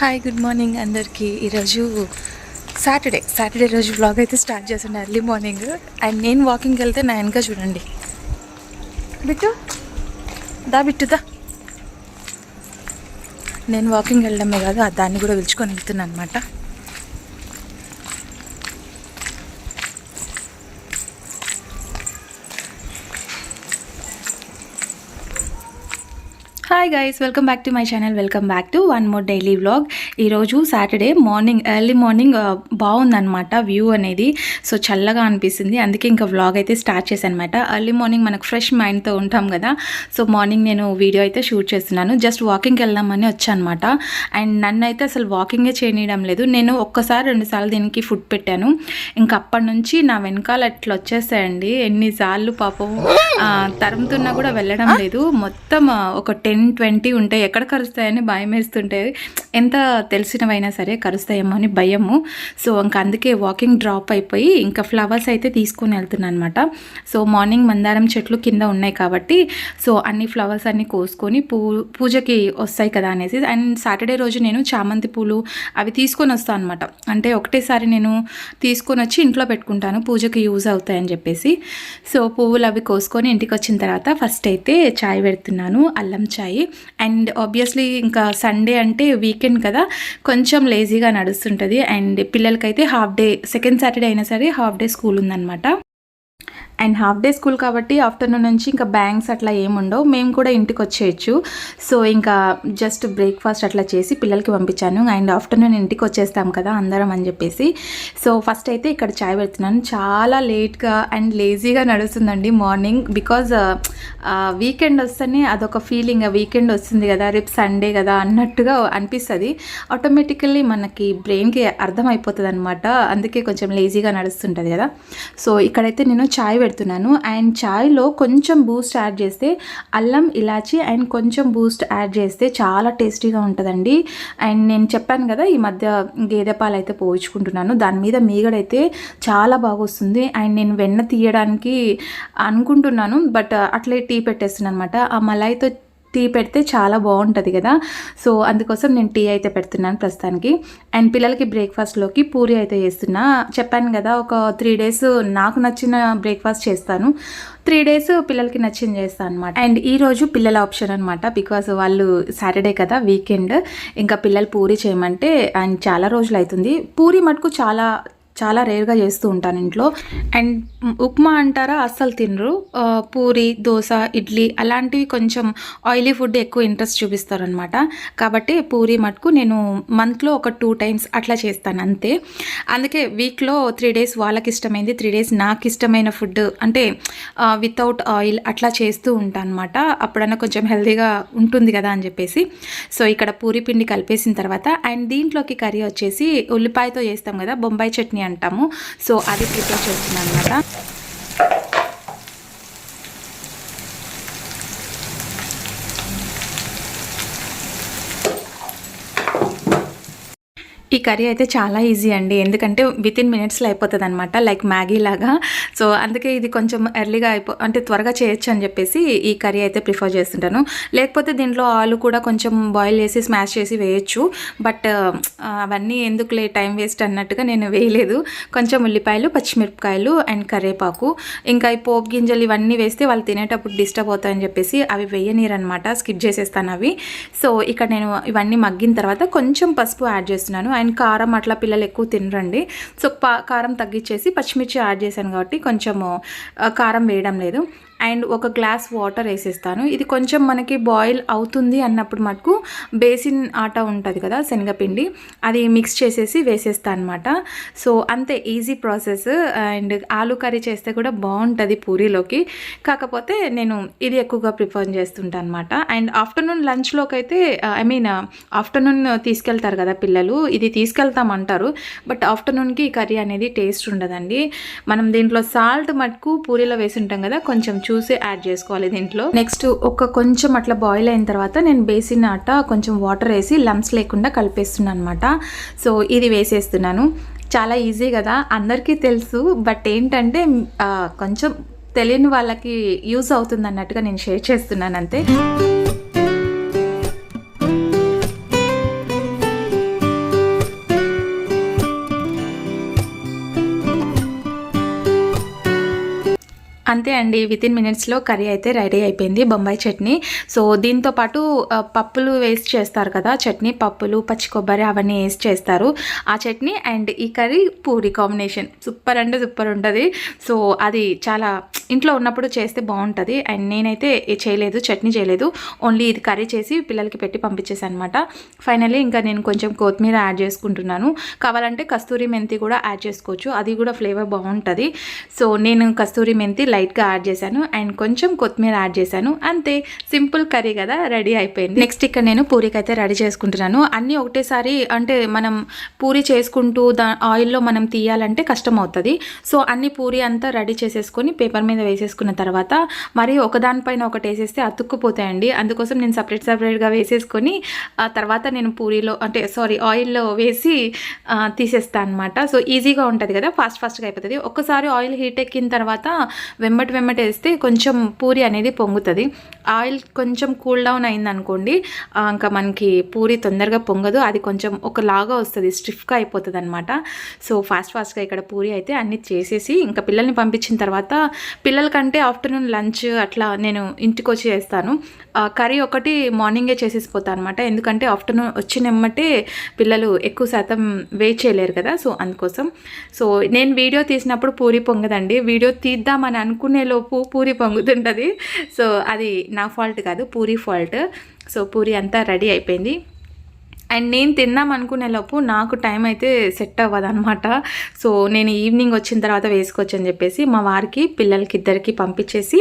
Hi good morning అందరికీ. ఈరోజు Saturday రోజు వ్లాగ్ అయితే స్టార్ట్ చేశాను ఎర్లీ మార్నింగ్. అండ్ నేను వాకింగ్కి వెళ్తే నా వెనక చూడండి, బిట్టు బిట్టుదా. నేను వాకింగ్ వెళ్ళడమే కాదు దాన్ని కూడా పిలుచుకొని వెళ్తున్నాను అనమాట. Hi guys, welcome back to my channel. Welcome back to one more daily vlog. ఈరోజు సాటర్డే మార్నింగ్ ఎర్లీ మార్నింగ్ బాగుందన్నమాట వ్యూ అనేది. సో చల్లగా అనిపిస్తుంది, అందుకే ఇంకా వ్లాగ్ అయితే స్టార్ట్ చేశాను అనమాట. ఎర్లీ మార్నింగ్ మనకు ఫ్రెష్ మైండ్తో ఉంటాం కదా. సో మార్నింగ్ నేను వీడియో అయితే షూట్ చేస్తున్నాను. జస్ట్ వాకింగ్కి వెళ్దామని వచ్చానమాట. అండ్ నన్ను అయితే అసలు వాకింగే చేయనీయడం లేదు. నేను ఒక్కసారి 2 సార్లు దీనికి ఫుడ్ పెట్టాను. ఇంకా అప్పటి నుంచి నా వెనకాల అట్లా వచ్చేస్తాయండి. ఎన్నిసార్లు పాపం తరుముతున్నా కూడా వెళ్ళడం లేదు. మొత్తం ఒక 10-20 ఉంటాయి. ఎక్కడ కరుస్తాయని భయం వేస్తుంటాయి. ఎంత తెలిసినవైనా సరే కరుస్తాయేమో అని భయము. సో ఇంకా అందుకే వాకింగ్ డ్రాప్ అయిపోయి ఇంకా ఫ్లవర్స్ అయితే తీసుకొని వెళ్తున్నాను అనమాట. సో మార్నింగ్ మందారం చెట్లు కింద ఉన్నాయి కాబట్టి సో అన్ని ఫ్లవర్స్ అన్ని కోసుకొని పూజకి వస్తాయి కదా అనేసి. అండ్ సాటర్డే రోజు నేను చామంతి పూలు అవి తీసుకొని వస్తాను అనమాట. అంటే ఒకటేసారి నేను తీసుకొని వచ్చి ఇంట్లో పెట్టుకుంటాను, పూజకి యూజ్ అవుతాయని చెప్పేసి. సో పువ్వులు అవి కోసుకొని ఇంటికి వచ్చిన తర్వాత ఫస్ట్ అయితే చాయ్ పెడుతున్నాను, అల్లం చాయ్. అండ్ ఆబ్వియస్లీ ఇంకా సండే అంటే వీకెండ్ కదా, కొంచెం లేజీగా నడుస్తుంటుంది. అండ్ పిల్లలకైతే హాఫ్ డే, సెకండ్ సాటర్డే అయినా సరే హాఫ్ డే స్కూల్ ఉందన్నమాట. అండ్ హాఫ్ డే స్కూల్ కాబట్టి ఆఫ్టర్నూన్ నుంచి ఇంకా బ్యాంక్స్ అట్లా ఏముండవు, మేము కూడా ఇంటికి వచ్చేయచ్చు. సో ఇంకా జస్ట్ బ్రేక్ఫాస్ట్ అట్లా చేసి పిల్లలకి పంపించాను. అండ్ ఆఫ్టర్నూన్ ఇంటికి వచ్చేస్తాం కదా అందరం అని చెప్పేసి. సో ఫస్ట్ అయితే ఇక్కడ చాయ్ పెడుతున్నాను. చాలా లేట్గా అండ్ లేజీగా నడుస్తుందండి మార్నింగ్. బికాజ్ వీకెండ్ వస్తేనే అదొక ఫీలింగ్, వీకెండ్ వస్తుంది కదా, రేపు సండే కదా అన్నట్టుగా అనిపిస్తుంది. ఆటోమేటికల్లీ మనకి బ్రెయిన్కి అర్థమైపోతుంది అనమాట. అందుకే కొంచెం లేజీగా నడుస్తుంటుంది కదా. సో ఇక్కడైతే నేను చాయ్ పెడుతున్నాను. అండ్ చాయ్లో కొంచెం బూస్ట్ యాడ్ చేస్తే, అల్లం ఇలాచి అండ్ కొంచెం బూస్ట్ యాడ్ చేస్తే చాలా టేస్టీగా ఉంటుందండి. అండ్ నేను చెప్పాను కదా ఈ మధ్య గేదె పాలు అయితే పోయించుకుంటున్నాను, దాని మీద మీగడైతే చాలా బాగా వస్తుంది. అండ్ నేను వెన్న తీయడానికి అనుకుంటున్నాను, బట్ అట్లే టీ పెట్టేస్తున్నాను అనమాట. ఆ మలాయితో టీ పెడితే చాలా బాగుంటుంది కదా. సో అందుకోసం నేను టీ అయితే పెడుతున్నాను ప్రస్తుతానికి. అండ్ పిల్లలకి బ్రేక్ఫాస్ట్లోకి పూరి అయితే చేస్తున్నా. చెప్పాను కదా ఒక 3 days నాకు నచ్చిన బ్రేక్ఫాస్ట్ చేస్తాను, 3 days పిల్లలకి నచ్చింది చేస్తాను అనమాట. అండ్ ఈరోజు పిల్లల ఆప్షన్ అనమాట. బికాజ్ వాళ్ళు సాటర్డే కదా వీకెండ్, ఇంకా పిల్లలు పూరి చేయమంటే. అండ్ చాలా రోజులు అవుతుంది పూరి మటుకు చాలా రేర్గా చేస్తూ ఉంటాను ఇంట్లో. అండ్ ఉప్మా అంటారా, అస్సలు తినరు. పూరి, దోశ, ఇడ్లీ అలాంటివి కొంచెం ఆయిలీ ఫుడ్ ఎక్కువ ఇంట్రెస్ట్ చూపిస్తారనమాట. కాబట్టి పూరి మటుకు నేను మంత్లో ఒక 2 times అట్లా చేస్తాను అంతే. అందుకే వీక్లో 3 days వాళ్ళకి ఇష్టమైంది, 3 days నాకు ఇష్టమైన ఫుడ్ అంటే వితౌట్ ఆయిల్ అట్లా చేస్తూ ఉంటాను అనమాట. అప్పుడన్నా కొంచెం హెల్తీగా ఉంటుంది కదా అని చెప్పేసి. సో ఇక్కడ పూరి పిండి కలిపేసిన తర్వాత అండ్ దీంట్లోకి కర్రీ వచ్చేసి ఉల్లిపాయతో చేస్తాం కదా, బొంబాయి చట్నీ అంటాము. సో అది ప్రిపేర్ చేస్తున్నాను అనమాట. ఈ కర్రీ అయితే చాలా ఈజీ అండి, ఎందుకంటే వితిన్ మినిట్స్లో అయిపోతుంది అనమాట, లైక్ మ్యాగీ లాగా. సో అందుకే ఇది కొంచెం ఎర్లీగా అంటే త్వరగా చేయొచ్చు అని చెప్పేసి ఈ కర్రీ అయితే ప్రిఫర్ చేస్తుంటాను. లేకపోతే దీంట్లో ఆలు కూడా కొంచెం బాయిల్ చేసి స్మాష్ చేసి వేయచ్చు, బట్ అవన్నీ ఎందుకులే టైం వేస్ట్ అన్నట్టుగా నేను వేయలేదు. కొంచెం ఉల్లిపాయలు, పచ్చిమిరపకాయలు అండ్ కరివేపాకు, ఇంకా ఈ పోపు గింజలు ఇవన్నీ వేస్తే వాళ్ళు తినేటప్పుడు డిస్టర్బ్ అవుతాయని చెప్పేసి అవి వేయనీరనమాట, స్కిప్ చేసేస్తాను అవి. సో ఇక్కడ నేను ఇవన్నీ మగ్గిన తర్వాత కొంచెం పసుపు యాడ్ చేస్తున్నాను. అండ్ కారం అట్లా పిల్లలు ఎక్కువ తినరండి. సో కారం తగ్గించేసి పచ్చిమిర్చి యాడ్ చేశాను కాబట్టి కొంచెము కారం వేయడం లేదు. అండ్ 1 glass వాటర్ వేసేస్తాను. ఇది కొంచెం మనకి బాయిల్ అవుతుంది అన్నప్పుడు మటుకు బేసిన్ ఆటా ఉంటుంది కదా, శనగపిండి, అది మిక్స్ చేసేసి వేసేస్తాను అనమాట. సో అంతే, ఈజీ ప్రాసెస్. అండ్ ఆలు కర్రీ చేస్తే కూడా బాగుంటుంది పూరీలోకి, కాకపోతే నేను ఇది ఎక్కువగా ప్రిఫర్ చేస్తుంటాను అనమాట. అండ్ ఆఫ్టర్నూన్ లంచ్లోకి అయితే ఆఫ్టర్నూన్ తీసుకెళ్తారు కదా పిల్లలు, ఇది తీసుకెళ్తామంటారు, బట్ ఆఫ్టర్నూన్కి ఈ కర్రీ అనేది టేస్ట్ ఉండదండి. మనం దీంట్లో సాల్ట్ మటుకు పూరీలో వేసి ఉంటాం కదా, కొంచెం చూసి యాడ్ చేసుకోవాలి దీంట్లో. నెక్స్ట్ కొంచెం అట్లా బాయిల్ అయిన తర్వాత నేను బేసిన్ ఆట కొంచెం వాటర్ వేసి లంప్స్ లేకుండా కలిపేస్తున్నాను అనమాట. సో ఇది వేసేస్తున్నాను. చాలా ఈజీ కదా, అందరికీ తెలుసు, బట్ ఏంటంటే కొంచెం తెలియని వాళ్ళకి యూజ్ అవుతుంది అన్నట్టుగా నేను షేర్ చేస్తున్నాను అంతే. అంతే అండి, వితిన్ మినిట్స్లో కర్రీ అయితే రెడీ అయిపోయింది, బొంబాయి చట్నీ. సో దీంతో పాటు పప్పులు వేసి చేస్తారు కదా చట్నీ, పప్పులు పచ్చి కొబ్బరి అవన్నీ వేసి చేస్తారు ఆ చట్నీ. అండ్ ఈ కర్రీ పూరి కాంబినేషన్ సూపర్ అంటే సూపర్ ఉంటుంది. సో అది చాలా ఇంట్లో ఉన్నప్పుడు చేస్తే బాగుంటుంది. అండ్ నేనైతే చేయలేదు, చట్నీ చేయలేదు, ఓన్లీ ఇది కర్రీ చేసి పిల్లలకి పెట్టి పంపించేసాను అనమాట. ఫైనల్లీ ఇంకా నేను కొంచెం కొత్తిమీర యాడ్ చేసుకుంటున్నాను. కావాలంటే కస్తూరి మెంతి కూడా యాడ్ చేసుకోవచ్చు, అది కూడా ఫ్లేవర్ బాగుంటుంది. సో నేను కస్తూరి మెంతి లైట్గా యాడ్ చేశాను అండ్ కొంచెం కొత్తిమీర యాడ్ చేశాను. అంతే, సింపుల్ కర్రీ కదా, రెడీ అయిపోయింది. నెక్స్ట్ ఇక్కడ నేను పూరికి అయితే రెడీ చేసుకుంటున్నాను. అన్నీ ఒకటేసారి అంటే మనం పూరి చేసుకుంటూ ఆయిల్లో మనం తీయాలంటే కష్టం అవుతుంది. సో అన్ని పూరి అంతా రెడీ చేసేసుకొని పేపర్ మీద వేసేసుకున్న తర్వాత మరి ఒకదానిపైన ఒకటి వేసేస్తే అతుక్కుపోతాయండి. అందుకోసం నేను సపరేట్గా వేసేసుకొని ఆ తర్వాత నేను పూరిలో అంటే ఆయిల్లో వేసి తీసేస్తాను అనమాట. సో ఈజీగా ఉంటుంది కదా, ఫాస్ట్గా అయిపోతుంది. ఒక్కసారి ఆయిల్ హీట్ ఎక్కిన తర్వాత వెంబటి వేస్తే కొంచెం పూరి అనేది పొంగుతుంది. ఆయిల్ కొంచెం కూల్ డౌన్ అయిందనుకోండి, ఇంకా మనకి పూరి తొందరగా పొంగదు, అది కొంచెం ఒకలాగా వస్తుంది, స్టిఫ్గా అయిపోతుంది అనమాట. సో ఫాస్ట్గా ఇక్కడ పూరి అయితే అన్ని చేసేసి ఇంకా పిల్లల్ని పంపించిన తర్వాత, పిల్లలకంటే ఆఫ్టర్నూన్ లంచ్ అట్లా నేను ఇంటికి వచ్చి చేస్తాను. కర్రీ ఒకటి మార్నింగే చేసేసిపోతాను అనమాట, ఎందుకంటే ఆఫ్టర్నూన్ వచ్చినమ్మటే పిల్లలు ఎక్కువ శాతం వెయిట్ చేయలేరు కదా. సో అందుకోసం నేను వీడియో తీసినప్పుడు పూరి పొంగదండి, వీడియో తీద్దామని అనుకునే లోపు పూరి పొంగుతుంటుంది. సో అది నా ఫాల్ట్ కాదు, పూరి ఫాల్ట్. సో పూరి అంతా రెడీ అయిపోయింది. అండ్ నేను తిందాం అనుకునే లోపు నాకు టైం అయితే సెట్ అవ్వదు అనమాట. సో నేను ఈవినింగ్ వచ్చిన తర్వాత వేసుకోవచ్చు అని చెప్పేసి మా వారికి పిల్లలకి ఇద్దరికి పంపించేసి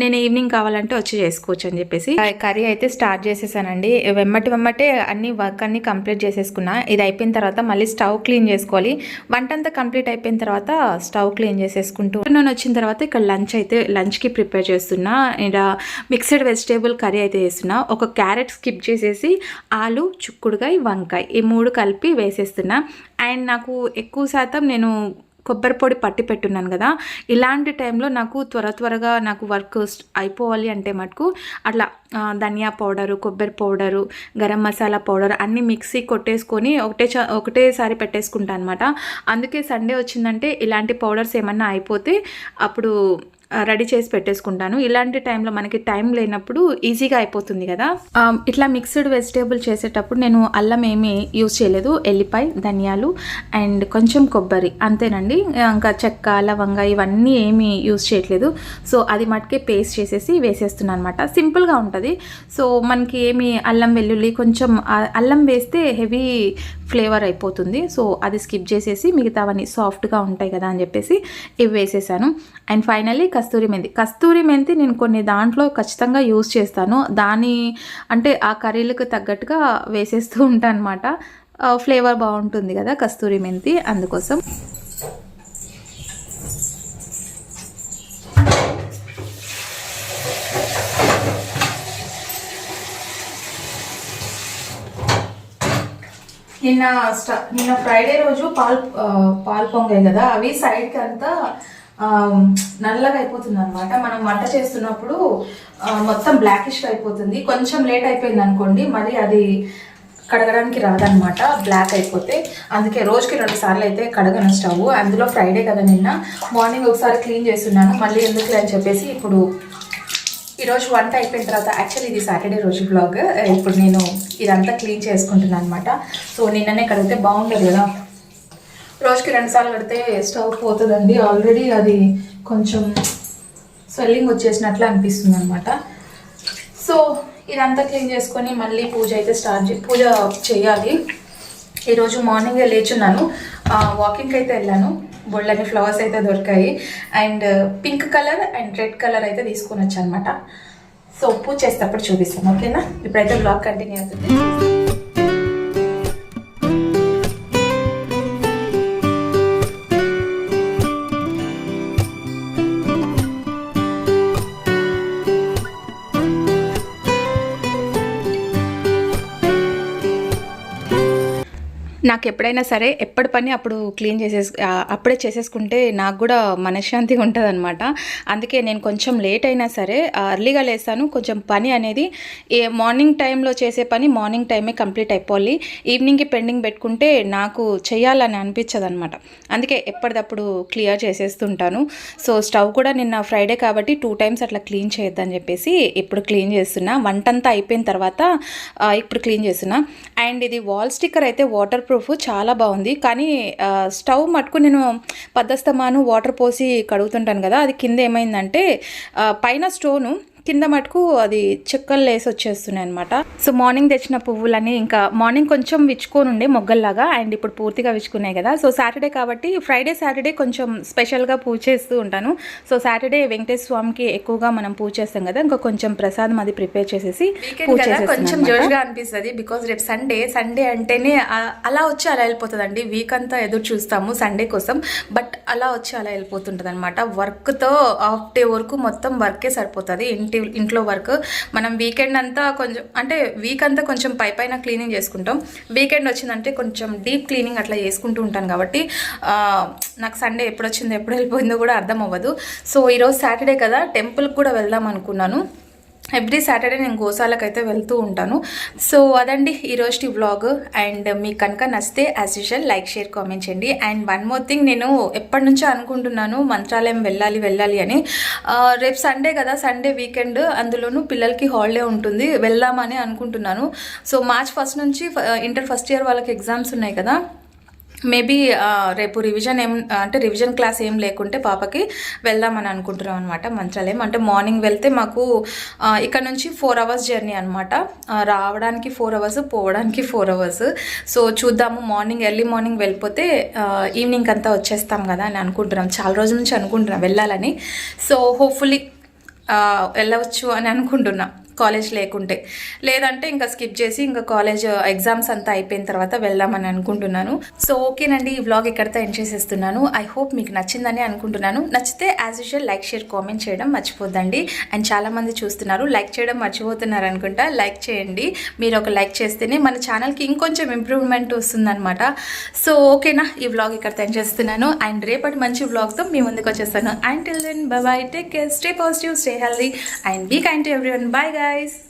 నేను ఈవినింగ్ కావాలంటే వచ్చి చేసుకోవచ్చు అని చెప్పేసి కర్రీ అయితే స్టార్ట్ చేసేసానండి. వెమ్మటే అన్ని వర్క్ అన్ని కంప్లీట్ చేసేసుకున్నా. ఇది అయిపోయిన తర్వాత మళ్ళీ స్టవ్ క్లీన్ చేసుకోవాలి. వంట అంతా కంప్లీట్ అయిపోయిన తర్వాత స్టవ్ క్లీన్ చేసేసుకుంటూ నేను వచ్చిన తర్వాత ఇక్కడ లంచ్కి ప్రిపేర్ చేస్తున్నా. ఇక్కడ మిక్స్డ్ వెజిటేబుల్ కర్రీ అయితే చేస్తున్నా. ఒక క్యారెట్ స్కిప్ చేసేసి ఆలు, చుక్కుడుకాయ, వంకాయ ఈ 3 కలిపి వేసేస్తున్నా. అండ్ నాకు ఎక్కువ శాతం నేను కొబ్బరి పొడి పట్టి పెట్టున్నాను కదా, ఇలాంటి టైంలో నాకు త్వరగా నాకు వర్క్ అయిపోవాలి అంటే మటుకు అట్లా ధనియా పౌడరు, కొబ్బరి పౌడరు, గరం మసాలా పౌడర్ అన్నీ మిక్సీ కొట్టేసుకొని ఒకటేసారి పెట్టేసుకుంటాను అనమాట. అందుకే సండే వచ్చిందంటే ఇలాంటి పౌడర్స్ ఏమన్నా అయిపోతే అప్పుడు రెడీ చేసి పెట్టేసుకుంటాను. ఇలాంటి టైంలో మనకి టైం లేనప్పుడు ఈజీగా అయిపోతుంది కదా. ఇట్లా మిక్స్డ్ వెజిటేబుల్ చేసేటప్పుడు నేను అల్లం ఏమీ యూజ్ చేయలేదు, ఎల్లిపాయ, ధనియాలు అండ్ కొంచెం కొబ్బరి అంతేనండి. ఇంకా చెక్క, లవంగా ఇవన్నీ ఏమీ యూజ్ చేయట్లేదు. సో అది మటుకే పేస్ట్ చేసేసి వేసేస్తున్నాను అనమాట. సింపుల్గా ఉంటుంది. సో మనకి ఏమి అల్లం వెల్లుల్లి కొంచెం అల్లం వేస్తే హెవీ ఫ్లేవర్ అయిపోతుంది. సో అది స్కిప్ చేసేసి మిగతావన్నీ సాఫ్ట్గా ఉంటాయి కదా అని చెప్పేసి ఇవి వేసేసాను. అండ్ ఫైనల్లీ కస్తూరి మెంతి నేను కొన్ని దాంట్లో ఖచ్చితంగా యూజ్ చేస్తాను. అంటే ఆ కర్రీలకు తగ్గట్టుగా వేసేస్తూ ఉంటాను అనమాట. ఫ్లేవర్ బాగుంటుంది కదా కస్తూరి మెంతి, అందుకోసం. నిన్న ఫ్రైడే రోజు పాలు పొంగాయి కదా, అవి సైడ్కి అంతా నల్లగా అయిపోతుంది అనమాట. మనం వంట చేస్తున్నప్పుడు మొత్తం బ్లాకిష్గా అయిపోతుంది. కొంచెం లేట్ అయిపోయింది అనుకోండి, మరి అది కడగడానికి రాదనమాట, బ్లాక్ అయిపోతే. అందుకే రోజుకి 2 సార్లు అయితే కడగను స్టవ్. అందులో ఫ్రైడే కదా, నిన్న మార్నింగ్ ఒకసారి క్లీన్ చేస్తున్నాను, మళ్ళీ ఎందుకులే అని చెప్పేసి ఇప్పుడు ఈరోజు వంట అయిపోయిన తర్వాత, యాక్చువల్లీ ఇది సాటర్డే రోజు బ్లాగ్, ఇప్పుడు నేను ఇదంతా క్లీన్ చేసుకుంటున్నాను అనమాట. సో నిన్ననే కడిగితే బాగుండదు కదా, రోజుకి 2 సార్లు కడితే స్టవ్ పోతుందండి. ఆల్రెడీ అది కొంచెం స్వెల్లింగ్ వచ్చేసినట్లు అనిపిస్తుంది అనమాట. సో ఇదంతా క్లీన్ చేసుకొని మళ్ళీ పూజ చేయాలి. ఈరోజు మార్నింగే లేచున్నాను, వాకింగ్కి అయితే వెళ్ళాను. బొళ్ళని ఫ్లవర్స్ అయితే దొరికాయి and pink colour and red colour అయితే తీసుకొని వచ్చాను అనమాట. సో పూజ చేసేటప్పుడు చూపిస్తాను, ఓకేనా? ఇప్పుడైతే బ్లాగ్ కంటిన్యూ అవుతుంది. నాకు ఎప్పుడైనా సరే ఎప్పటి పని అప్పుడు అప్పుడే చేసేసుకుంటే నాకు కూడా మనశ్శాంతిగా ఉంటుందన్నమాట. అందుకే నేను కొంచెం లేట్ అయినా సరే అర్లీగా లేస్తాను. కొంచెం పని అనేది మార్నింగ్ టైంలో చేసే పని మార్నింగ్ టైమే కంప్లీట్ అయిపోవాలి. ఈవినింగ్కి పెండింగ్ పెట్టుకుంటే నాకు చేయాలని అనిపించదు అనమాట. అందుకే ఎప్పటిదప్పుడు క్లియర్ చేసేస్తుంటాను. సో స్టవ్ కూడా నిన్న ఫ్రైడే కాబట్టి 2 టైమ్స్ అట్లా క్లీన్ చేయొద్దని చెప్పేసి ఇప్పుడు క్లీన్ చేస్తున్నా. వంటంతా అయిపోయిన తర్వాత ఇప్పుడు క్లీన్ చేస్తున్నా. అండ్ ఇది వాల్ స్టిక్కర్ అయితే వాటర్ ప్రూఫ్ చాలా బాగుంది. కానీ స్టవ్ మటుకు నేను పద్దస్తమాను వాటర్ పోసి కడుగుతుంటాను కదా, అది కింద ఏమైందంటే పైన స్టోను కింద మటుకు అది చెక్కలు లేసి వచ్చేస్తున్నాయి అనమాట. సో మార్నింగ్ తెచ్చిన పువ్వులని ఇంకా మార్నింగ్ కొంచెం విచ్చుకొని ఉండే మొగ్గల్లాగా, అండ్ ఇప్పుడు పూర్తిగా విచ్చుకున్నాయి కదా. సో సాటర్డే కాబట్టి ఫ్రైడే సాటర్డే కొంచెం స్పెషల్గా పూజ చేస్తూ ఉంటాను. సో సాటర్డే వెంకటేశ్వర స్వామికి ఎక్కువగా మనం పూజ చేస్తాం కదా, ఇంకా కొంచెం ప్రసాదం అది ప్రిపేర్ చేసేసి పూజ చేసేస్తాం. కొంచెం జోష్గా అనిపిస్తుంది బికాజ్ రేపు సండే అంటేనే అలా వచ్చి అలా వెళ్ళిపోతుందండి. వీక్ అంతా ఎదురు చూస్తాము సండే కోసం, బట్ అలా వచ్చి అలా వెళ్ళిపోతుంటుంది అనమాట. వర్క్తో హాఫ్ డే వరకు మొత్తం వర్కే సరిపోతుంది. ఇంట్లో వర్క్ మనం వీకెండ్ అంతా కొంచెం అంటే వీక్ అంతా కొంచెం పైన క్లీనింగ్ చేసుకుంటాం. వీకెండ్ వచ్చిందంటే కొంచెం డీప్ క్లీనింగ్ అట్లా చేసుకుంటూ ఉంటాను కాబట్టి నాకు సండే ఎప్పుడు వచ్చిందో ఎప్పుడు వెళ్ళిపోయిందో కూడా అర్థం అవ్వదు. సో ఈరోజు సాటర్డే కదా, టెంపుల్కి కూడా వెళ్దాం అనుకున్నాను. ఎవ్రీ సాటర్డే నేను గోశాలకు అయితే వెళ్తూ ఉంటాను. సో అదండి ఈరోజు వ్లాగ్. అండ్ మీకు కనుక నచ్చితే as usual like, share, comment చేయండి. అండ్ వన్ మోర్ థింగ్, నేను ఎప్పటి నుంచో అనుకుంటున్నాను మంత్రాలయం వెళ్ళాలి అని. రేపు సండే కదా, సండే వీకెండ్, అందులోనూ పిల్లలకి హాలిడే ఉంటుంది, వెళ్దామని అనుకుంటున్నాను. సో March 1 నుంచి ఇంటర్ ఫస్ట్ ఇయర్ వాళ్ళకి ఎగ్జామ్స్ ఉన్నాయి కదా, మేబీ రేపు రివిజన్ క్లాస్ ఏం లేకుంటే పాపకి వెళ్దామని అనుకుంటున్నాం అనమాట మంత్రాలయం. అంటే మార్నింగ్ వెళ్తే మాకు ఇక్కడ నుంచి 4 hours జర్నీ అనమాట. రావడానికి 4 hours, పోవడానికి 4 hours. సో చూద్దాము, ఎర్లీ మార్నింగ్ వెళ్ళిపోతే ఈవినింగ్ అంతా వచ్చేస్తాం కదా అని అనుకుంటున్నాం. చాలా రోజుల నుంచి అనుకుంటున్నాం వెళ్ళాలని. సో హోప్ఫుల్లీ వెళ్ళవచ్చు అని అనుకుంటున్నా, కాలేజ్ లేదంటే ఇంకా స్కిప్ చేసి ఇంకా కాలేజ్ ఎగ్జామ్స్ అంతా అయిపోయిన తర్వాత వెళ్దామని అనుకుంటున్నాను. సో ఓకేనండి, ఈ వ్లాగ్ ఇక్కడితో ఎండ్ చేసేస్తున్నాను. ఐ హోప్ మీకు నచ్చిందని అనుకుంటున్నాను. నచ్చితే as usual like, share, comment చేయడం మర్చిపోద్దండి. అండ్ చాలామంది చూస్తున్నారు, లైక్ చేయడం మర్చిపోతున్నారు అనుకుంటా. లైక్ చేయండి. మీరు ఒక లైక్ చేస్తేనే మన ఛానల్కి ఇంకొంచెం ఇంప్రూవ్మెంట్ వస్తుందన్నమాట. సో ఓకేనా, ఈ వ్లాగ్ ఇక్కడితో ఎండ్ చేస్తున్నాను. అండ్ రేపటి మంచి వ్లాగ్తో మీ ముందుకు వచ్చేస్తాను. And till then bye bye, take care, stay positive, stay healthy, and be kind to everyone. Bye guys.